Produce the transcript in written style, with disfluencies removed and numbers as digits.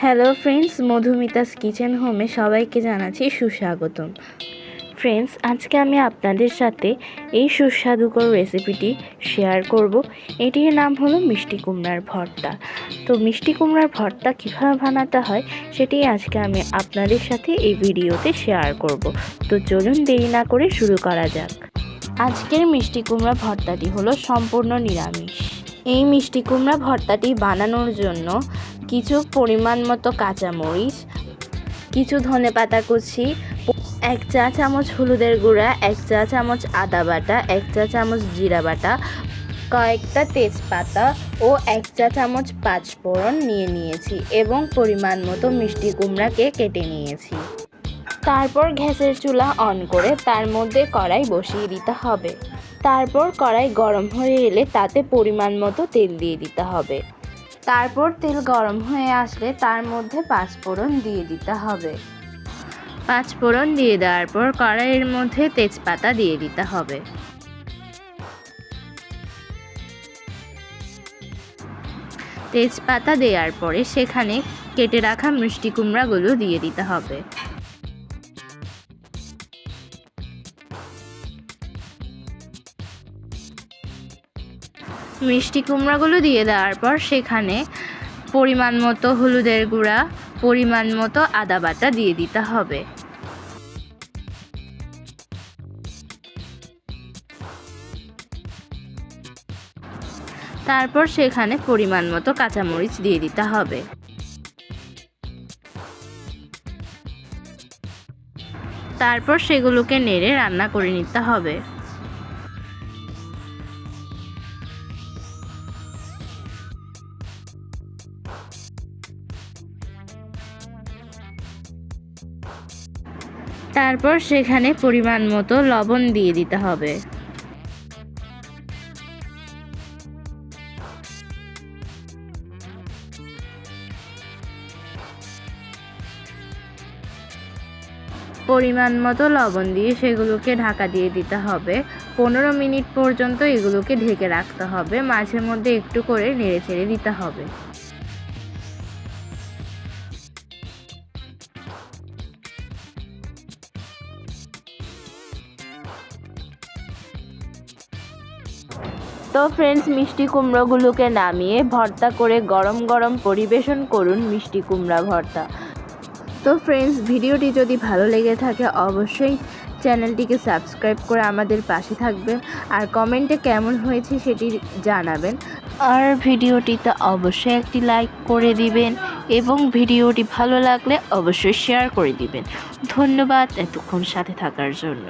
Hello friends, Madhumita's kitchen হোমে সবাইকে জানাচ্ছি সুস্বাগতম। ফ্রেন্ডস, আজকে আমি আপনাদের সাথে এই সুস্বাদুকর রেসিপিটি শেয়ার করব। এটির নাম হলো মিষ্টি কুমড়ার ভর্তা। তো মিষ্টি কুমড়ার ভর্তা কীভাবে বানাতে হয় সেটি আজকে আমি আপনাদের সাথে এই ভিডিওতে শেয়ার করব। তো চলুন দেরি না করে শুরু করা যাক। আজকের মিষ্টি কুমড়া ভর্তাটি হলো সম্পূর্ণ নিরামিষ। এই মিষ্টি কুমড়া ভর্তাটি বানানোর জন্য কিছু পরিমাণ মতো কাঁচামরিচ, কিছু ধনেপাতা কুচি, 1 চা চামচ হলুদের গুঁড়া, 1 চা চামচ আদা বাটা, 1 চা চামচ জিরা বাটা, কয়েকটা তেজপাতা ও 1 চা চামচ পাঁচফোড়ন নিয়েছি এবং পরিমাণ মতো মিষ্টি কুমড়াকে কেটে নিয়েছি। তারপর গ্যাসের চুলা অন করে তার মধ্যে কড়াই বসিয়ে দিতে হবে। তারপর কড়াই গরম হয়ে এলে তাতে পরিমাণ মতো তেল দিয়ে দিতে হবে। তারপর তেল গরম হয়ে আসলে তার মধ্যে পাঁচফোড়ন দিয়ে দিতে হবে। পাঁচফোড়ন দিয়ে দেওয়ার পর কড়াইয়ের মধ্যে তেজপাতা দিয়ে দিতে হবে। তেজপাতা দেওয়ার পরে সেখানে কেটে রাখা মিষ্টি কুমড়াগুলো দিয়ে দিতে হবে। মিষ্টি কুমড়াগুলো দিয়ে দেওয়ার পর সেখানে পরিমাণ মতো হলুদের গুঁড়া, পরিমাণ মতো আদা বাটা দিয়ে দিতে হবে। তারপর সেখানে পরিমাণ মতো কাঁচামরিচ দিয়ে দিতে হবে। তারপর সেগুলোকে নেড়ে রান্না করে নিতে হবে। তারপর সেখানে পরিমাণ মতো লবণ দিয়ে দিতে হবে। পরিমাণ মতো লবণ দিয়ে সেগুলোকে ঢাকা দিয়ে দিতে হবে। 15 মিনিট পর্যন্ত এগুলোকে ঢেকে রাখতে হবে। মাঝে মধ্যে একটু করে নেড়ে চেড়ে দিতে হবে। তো ফ্রেন্ডস, মিষ্টি কুমড়োগুলোকে নামিয়ে ভর্তা করে গরম গরম পরিবেশন করুন মিষ্টি কুমড়া ভর্তা। তো ফ্রেন্ডস, ভিডিওটি যদি ভালো লেগে থাকে অবশ্যই চ্যানেলটিকে সাবস্ক্রাইব করে আমাদের পাশে থাকবেন আর কমেন্টে কেমন হয়েছে সেটি জানাবেন। আর ভিডিওটিতে অবশ্যই একটি লাইক করে দিবেন এবং ভিডিওটি ভালো লাগলে অবশ্যই শেয়ার করে দিবেন। ধন্যবাদ এতক্ষণ সাথে থাকার জন্য।